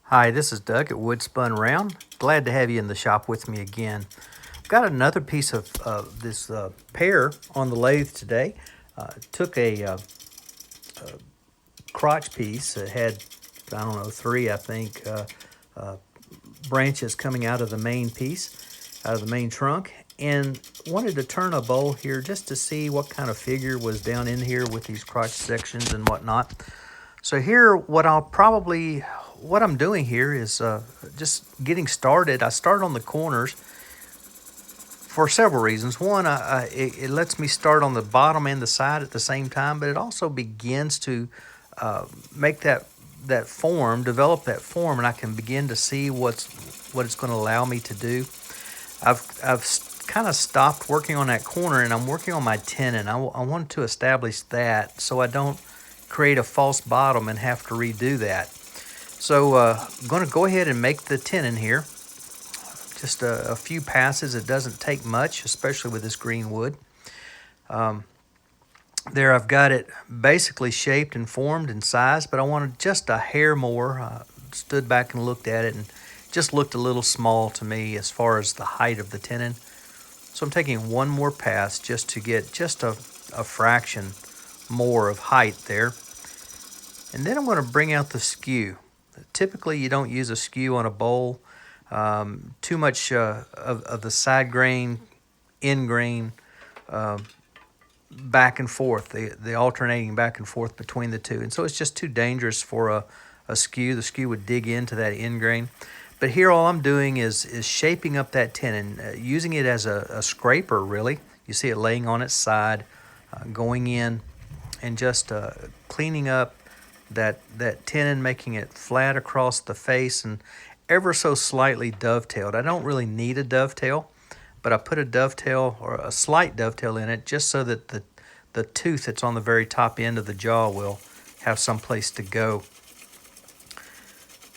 Hi, this is Doug at Wood Spun Round. Glad to have you in the shop with me again. Got another piece of this pear on the lathe today. Took a crotch piece. It had, I don't know, three, I think, branches coming out of the main piece, out of the main trunk, and wanted to turn a bowl here just to see what kind of figure was down in here with these crotch sections and whatnot. So here, what I'm doing here is just getting started. I start on the corners for several reasons. One, it lets me start on the bottom and the side at the same time, but it also begins to make that form, develop that form, and I can begin to see what it's going to allow me to do. I've kind of stopped working on that corner, and I'm working on my tenon. I want to establish that so I don't create a false bottom and have to redo that. So I'm going to go ahead and make the tenon here. Just a few passes. It doesn't take much, especially with this green wood. There I've got it basically shaped and formed and sized, but I wanted just a hair more. Stood back and looked at it, and just looked a little small to me as far as the height of the tenon. So I'm taking one more pass just to get just a fraction more of height there. And then I'm going to bring out the skew. Typically you don't use a skew on a bowl. Too much of the side grain, end grain, back and forth, the alternating back and forth between the two. And so it's just too dangerous for a skew. The skew would dig into that end grain. But here all I'm doing is shaping up that tenon, using it as a scraper really. You see it laying on its side, going in and just cleaning up that tenon, making it flat across the face and ever so slightly dovetailed. I don't really need a dovetail, but I put a dovetail or a slight dovetail in it just so that the tooth that's on the very top end of the jaw will have some place to go.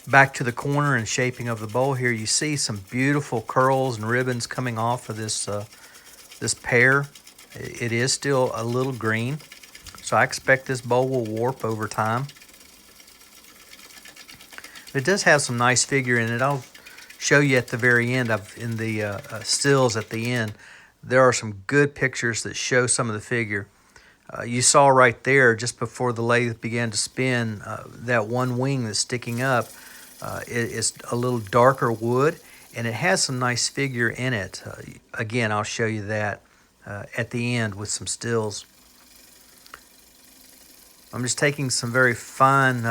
Back to the corner and shaping of the bowl here, you see some beautiful curls and ribbons coming off of this this pear. It is still a little green, so I expect this bowl will warp over time. It does have some nice figure in it. I'll show you at the very end. In the stills at the end, there are some good pictures that show some of the figure. You saw right there, just before the lathe began to spin, that one wing that's sticking up is a little darker wood, and it has some nice figure in it. Again, I'll show you that at the end with some stills. I'm just taking some very fine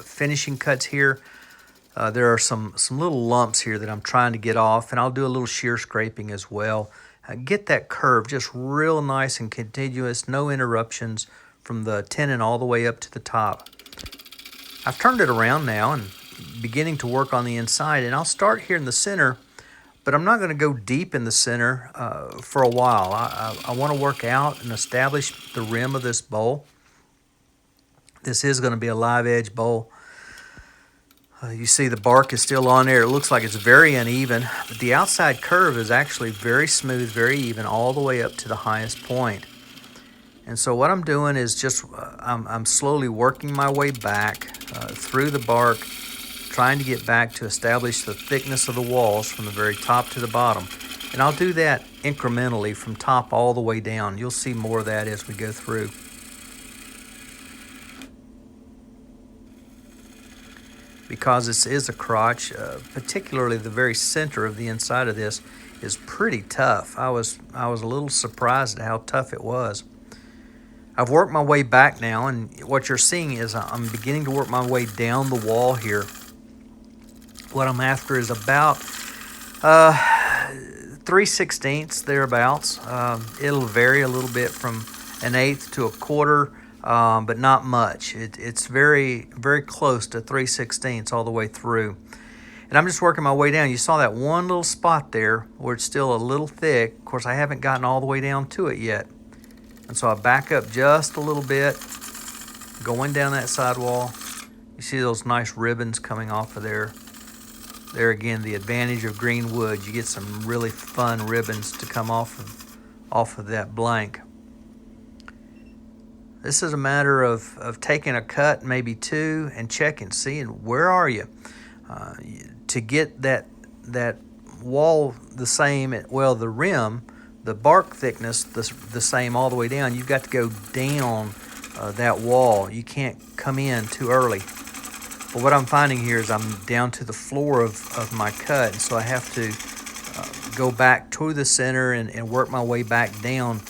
finishing cuts here. There are some little lumps here that I'm trying to get off, and I'll do a little shear scraping as well. Get that curve just real nice and continuous, no interruptions from the tenon all the way up to the top. I've turned it around now and beginning to work on the inside, and I'll start here in the center, but I'm not going to go deep in the center for a while. I want to work out and establish the rim of this bowl. This is going to be a live edge bowl. You see the bark is still on there. It looks like it's very uneven, but the outside curve is actually very smooth, very even, all the way up to the highest point. And so what I'm doing is just, I'm slowly working my way back through the bark, trying to get back to establish the thickness of the walls from the very top to the bottom. And I'll do that incrementally from top all the way down. You'll see more of that as we go through. Because this is a crotch, particularly the very center of the inside of this is pretty tough. I was a little surprised at how tough it was. I've worked my way back now, and what you're seeing is I'm beginning to work my way down the wall here. What I'm after is about 3/16 thereabouts. It'll vary a little bit from 1/8 to 1/4. But not much. It's very, very close to 3/16 all the way through. And I'm just working my way down. You saw that one little spot there where it's still a little thick. Of course, I haven't gotten all the way down to it yet. And so I back up just a little bit, going down that sidewall. You see those nice ribbons coming off of there. There again, the advantage of green wood. You get some really fun ribbons to come off of that blank. This is a matter of taking a cut, maybe two, and checking, seeing where are you. To get that wall the same, well, the rim, the bark thickness the same all the way down, you've got to go down that wall. You can't come in too early. But what I'm finding here is I'm down to the floor of my cut, and so I have to go back to the center and work my way back down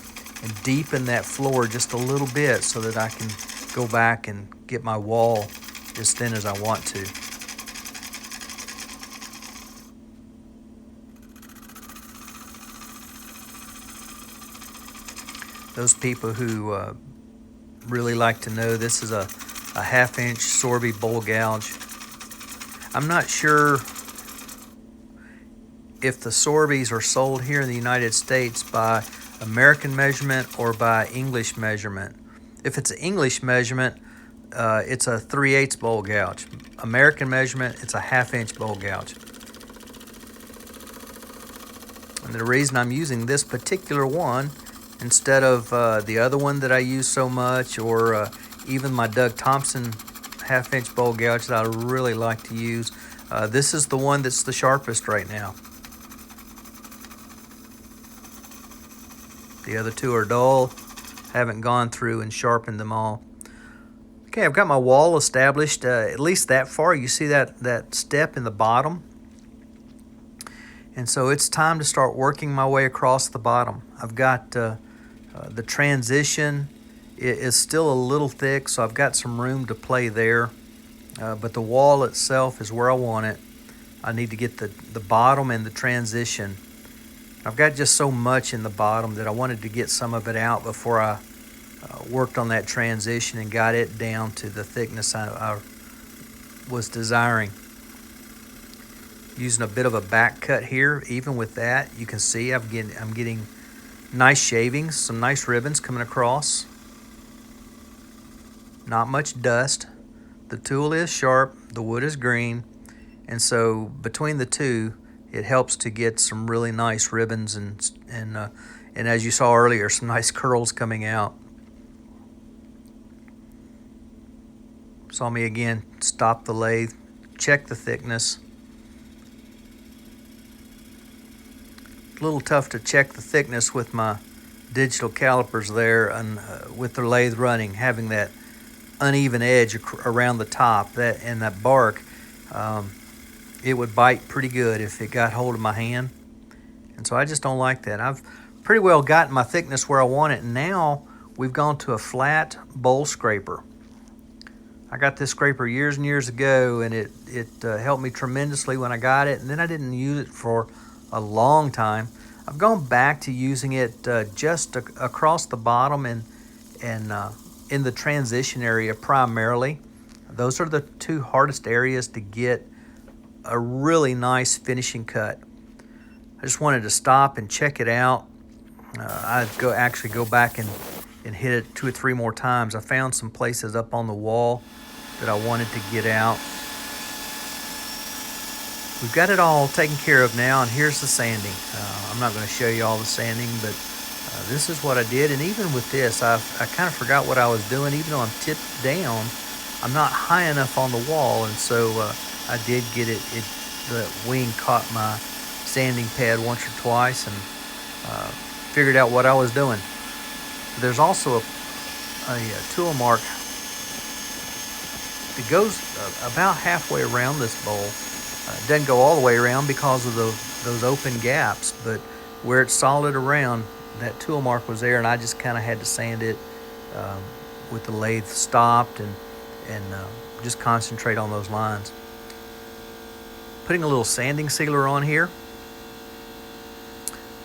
and deepen that floor just a little bit so that I can go back and get my wall as thin as I want to. Those people who really like to know, this is a 1/2 inch Sorbie bowl gouge. I'm not sure if the Sorbies are sold here in the United States by American measurement or by English measurement. If it's an English measurement, it's a 3/8 bowl gouge. American measurement, it's a 1/2 inch bowl gouge. And the reason I'm using this particular one instead of the other one that I use so much, or even my Doug Thompson 1/2 inch bowl gouge that I really like to use, this is the one that's the sharpest right now. The other two are dull. Haven't gone through and sharpened them all. Okay, I've got my wall established, at least that far. You see that step in the bottom? And so it's time to start working my way across the bottom. I've got the transition is still a little thick, so I've got some room to play there. But the wall itself is where I want it. I need to get the bottom and the transition. I've got just so much in the bottom that I wanted to get some of it out before I worked on that transition and got it down to the thickness I was desiring. Using a bit of a back cut here. Even with that, you can see I'm getting nice shavings, some nice ribbons coming across. Not much dust. The tool is sharp, the wood is green, and so between the two, it helps to get some really nice ribbons and as you saw earlier, some nice curls coming out. Saw me again stop the lathe, check the thickness. A little tough to check the thickness with my digital calipers there, and with the lathe running, having that uneven edge around the top, that bark, it would bite pretty good if it got hold of my hand, and so I just don't like that. I've pretty well gotten my thickness where I want it, and now we've gone to a flat bowl scraper. I got this scraper years and years ago, and it helped me tremendously when I got it, and then I didn't use it for a long time. I've gone back to using it just across the bottom and in the transition area primarily. Those are the two hardest areas to get a really nice finishing cut. I just wanted to stop and check it out. I'd actually go back and hit it 2 or 3 more times. I found some places up on the wall that I wanted to get out. We've got it all taken care of now, and here's the sanding. I'm not going to show you all the sanding, but this is what I did. And even with this, I kind of forgot what I was doing. Even though I'm tipped down, I'm not high enough on the wall, and so I did get the wing caught my sanding pad once or twice, and figured out what I was doing. There's also a tool mark that goes about halfway around this bowl. It doesn't go all the way around because of those open gaps, but where it's solid around, that tool mark was there, and I just kind of had to sand it with the lathe stopped and just concentrate on those lines. Putting a little sanding sealer on here.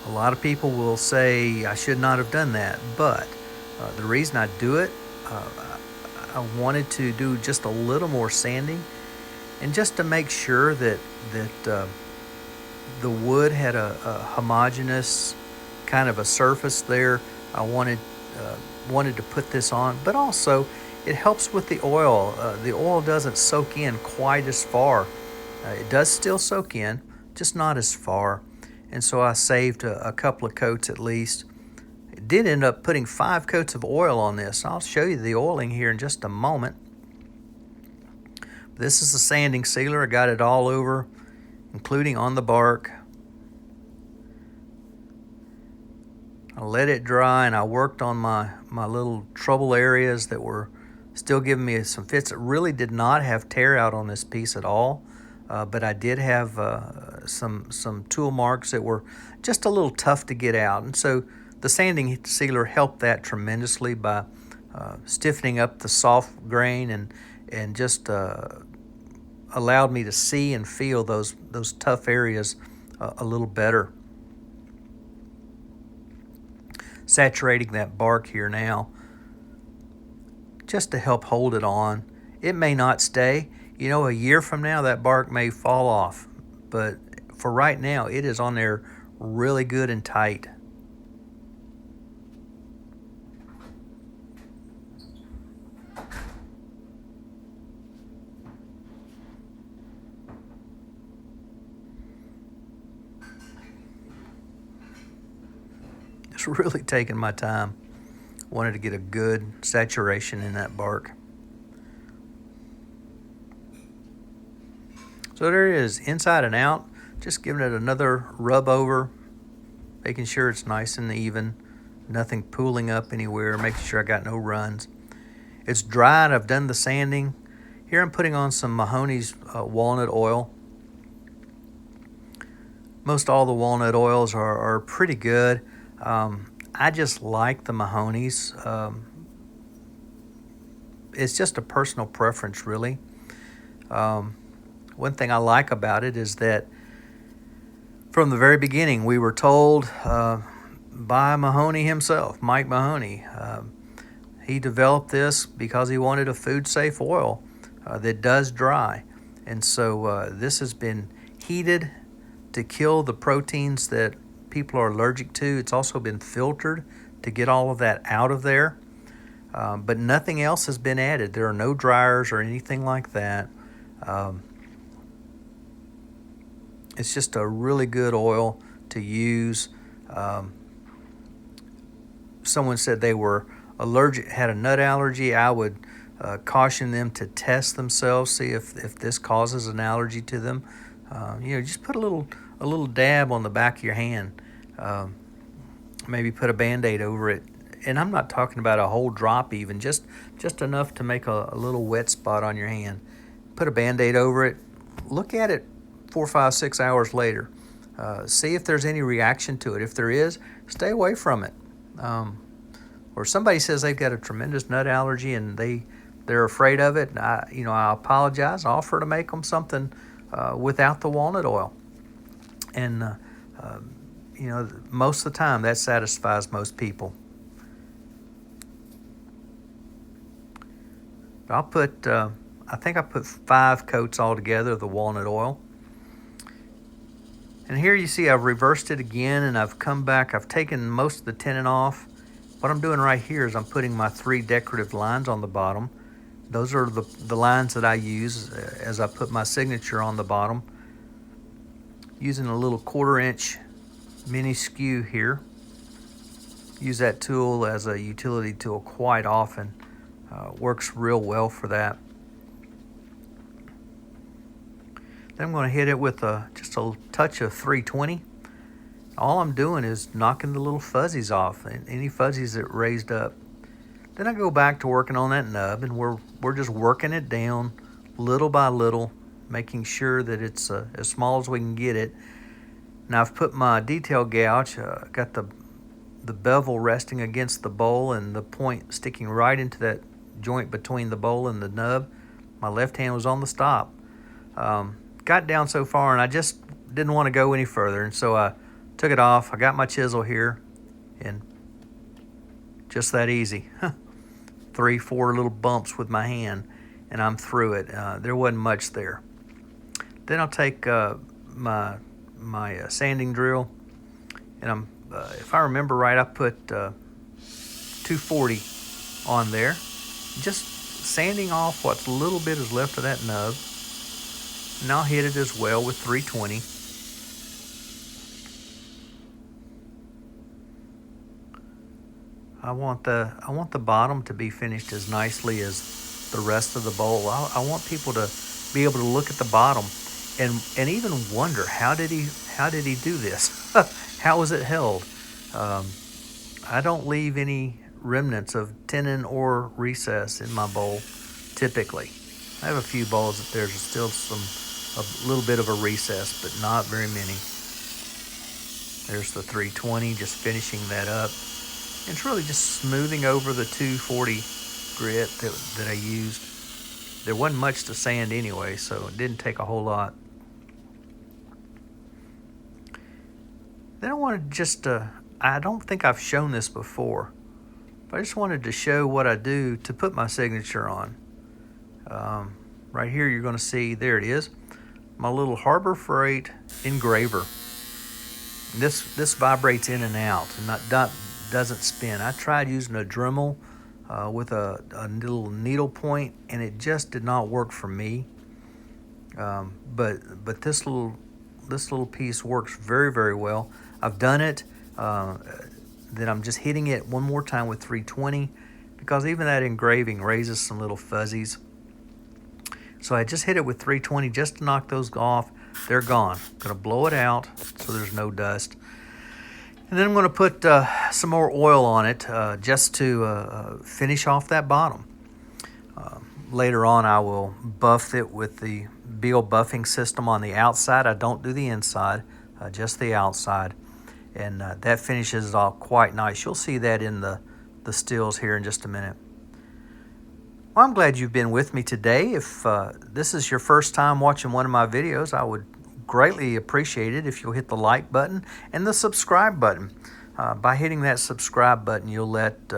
A lot of people will say I should not have done that, but the reason I do it, I wanted to do just a little more sanding, and just to make sure that the wood had a homogeneous kind of a surface there. I wanted to put this on, but also it helps with the oil. The oil doesn't soak in quite as far. It does still soak in, just not as far. And so I saved a couple of coats at least. I did end up putting 5 coats of oil on this. I'll show you the oiling here in just a moment. This is the sanding sealer. I got it all over, including on the bark. I let it dry, and I worked on my little trouble areas that were still giving me some fits. It really did not have tear out on this piece at all, but I did have some tool marks that were just a little tough to get out. And so the sanding sealer helped that tremendously by stiffening up the soft grain and just allowed me to see and feel those tough areas a little better. Saturating that bark here now just to help hold it on. It may not stay. You know, a year from now that bark may fall off, but for right now it is on there really good and tight. Just really taking my time. Wanted to get a good saturation in that bark. So there it is, inside and out. Just giving it another rub over, making sure it's nice and even, nothing pooling up anywhere, making sure I got no runs. It's dried. I've done the sanding. Here I'm putting on some Mahoney's walnut oil. Most all the walnut oils are pretty good. I just like the Mahoney's. It's just a personal preference, really. One thing I like about it is that from the very beginning, we were told by Mahoney himself, Mike Mahoney. He developed this because he wanted a food-safe oil that does dry. And so this has been heated to kill the proteins that people are allergic to. It's also been filtered to get all of that out of there. But nothing else has been added. There are no dryers or anything like that. It's just a really good oil to use. Someone said they were allergic, had a nut allergy. I would caution them to test themselves, see if this causes an allergy to them. Just put a little dab on the back of your hand. Maybe put a Band-Aid over it. And I'm not talking about a whole drop even, just enough to make a little wet spot on your hand. Put a Band-Aid over it. Look at it 4, 5, 6 hours later. See if there's any reaction to it. If there is, stay away from it. Or somebody says they've got a tremendous nut allergy and they're afraid of it. I apologize. I offer to make them something without the walnut oil. And most of the time that satisfies most people. I'll put, I think I put 5 coats altogether of the walnut oil. And here you see I've reversed it again and I've come back. I've taken most of the tenon off. What I'm doing right here is I'm putting my 3 decorative lines on the bottom. Those are the lines that I use as I put my signature on the bottom. Using a little 1/4 inch mini skew here. Use that tool as a utility tool quite often. Works real well for that. Then I'm going to hit it with just a touch of 320. All I'm doing is knocking the little fuzzies off, any fuzzies that raised up. Then I go back to working on that nub, and we're just working it down little by little, making sure that it's as small as we can get it. Now I've put my detail gouge, got the bevel resting against the bowl and the point sticking right into that joint between the bowl and the nub. My left hand was on the stop. Got down so far and I just didn't want to go any further, and so I took it off. I got my chisel here, and just that easy. 3, 4 little bumps with my hand, and I'm through it. There wasn't much there. Then I'll take my sanding drill, and I'm if I remember right, I put 240 on there, just sanding off what little bit is left of that nub, and I'll hit it as well with 320. I want the bottom to be finished as nicely as the rest of the bowl. I want people to be able to look at the bottom and even wonder, how did he do this? How was it held? I don't leave any remnants of tenon or recess in my bowl typically. I have a few bowls that there's still a little bit of a recess, but not very many. There's the 320, just finishing that up. And it's really just smoothing over the 240 grit that I used. There wasn't much to sand anyway, so it didn't take a whole lot. Then I wanted just I don't think I've shown this before, but I just wanted to show what I do to put my signature on. Right here you're going to see, there it is, my little Harbor Freight engraver. This vibrates in and out and doesn't spin. I tried using a Dremel with a little needle point, and it just did not work for me. But this little piece works very, very well. I've done it. Then I'm just hitting it one more time with 320, because even that engraving raises some little fuzzies. So I just hit it with 320 just to knock those off. They're gone. I'm going to blow it out so there's no dust. And then I'm going to put some more oil on it just to finish off that bottom. Later on I will buff it with the Beall buffing system on the outside. I don't do the inside, just the outside. And that finishes it off quite nice. You'll see that in the stills here in just a minute. Well, I'm glad you've been with me today. If this is your first time watching one of my videos, I would greatly appreciate it if you'll hit the like button and the subscribe button. By hitting that subscribe button, you'll let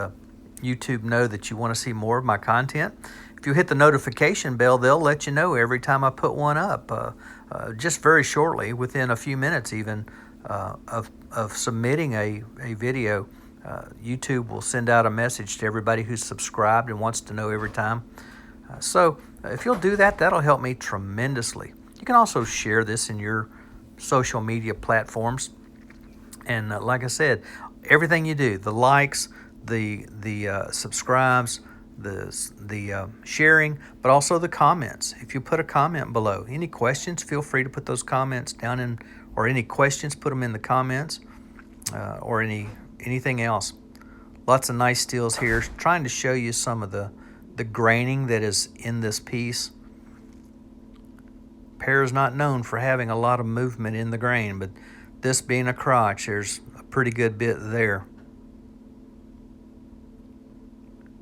YouTube know that you want to see more of my content. If you hit the notification bell, they'll let you know every time I put one up. Just very shortly, within a few minutes even, of submitting a video, YouTube will send out a message to everybody who's subscribed and wants to know every time. So if you'll do that, that'll help me tremendously. You can also share this in your social media platforms. And like I said, everything you do, the likes, the subscribes, the sharing, but also the comments. If you put a comment below, any questions, feel free to put those comments down in, or any questions, put them in the comments, or anything else. Lots of nice stills here. Trying to show you some of the graining that is in this piece. Pear is not known for having a lot of movement in the grain, but this being a crotch, there's a pretty good bit there.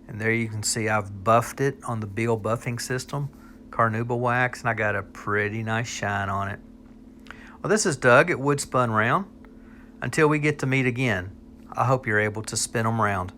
And there you can see I've buffed it on the Beall buffing system, Carnauba Wax, and I got a pretty nice shine on it. Well, this is Doug at Wood Spun Round. Until we get to meet again, I hope you're able to spin them round.